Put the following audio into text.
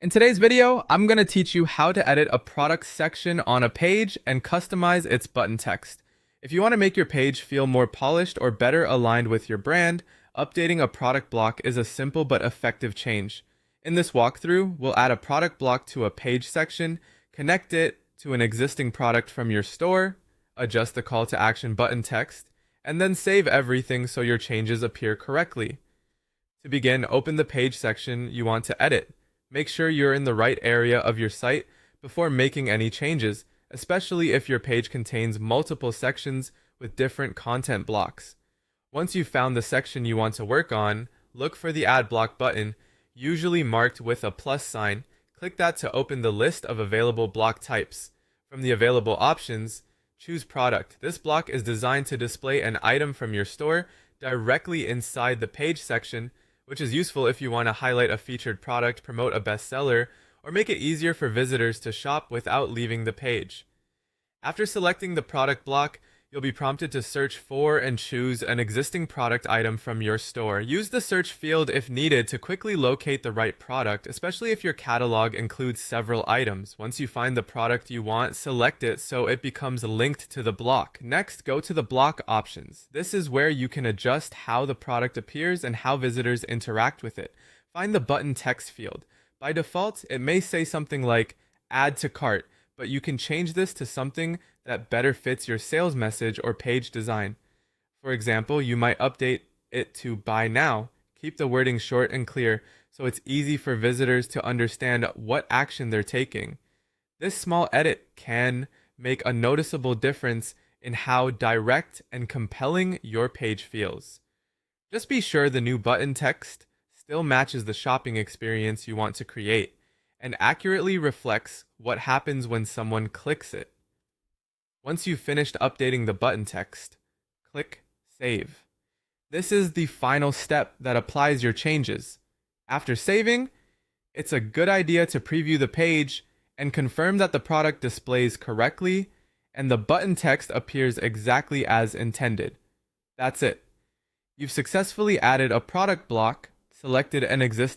In today's video, I'm going to teach you how to edit a product section on a page and customize its button text. If you want to make your page feel more polished or better aligned with your brand, updating a product block is a simple but effective change. In this walkthrough, we'll add a product block to a page section, connect it to an existing product from your store, adjust the call to action button text, and then save everything so your changes appear correctly. To begin, open the page section you want to edit. Make sure you're in the right area of your site before making any changes, especially if your page contains multiple sections with different content blocks. Once you've found the section you want to work on, look for the Add Block button, usually marked with a plus sign. Click that to open the list of available block types. From the available options, choose Product. This block is designed to display an item from your store directly inside the page section, which is useful if you want to highlight a featured product, promote a bestseller, or make it easier for visitors to shop without leaving the page. After selecting the product block, you'll be prompted to search for and choose an existing product item from your store. Use the search field if needed to quickly locate the right product, especially if your catalog includes several items. Once you find the product you want, select it so it becomes linked to the block. Next, go to the block options. This is where you can adjust how the product appears and how visitors interact with it. Find the button text field. By default, it may say something like "Add to cart," but you can change this to something that better fits your sales message or page design. For example, you might update it to "Buy Now." Keep the wording short and clear so it's easy for visitors to understand what action they're taking. This small edit can make a noticeable difference in how direct and compelling your page feels. Just be sure the new button text still matches the shopping experience you want to create and accurately reflects what happens when someone clicks it. Once you've finished updating the button text, click Save. This is the final step that applies your changes. After saving, it's a good idea to preview the page and confirm that the product displays correctly and the button text appears exactly as intended. That's it. You've successfully added a product block, selected an existing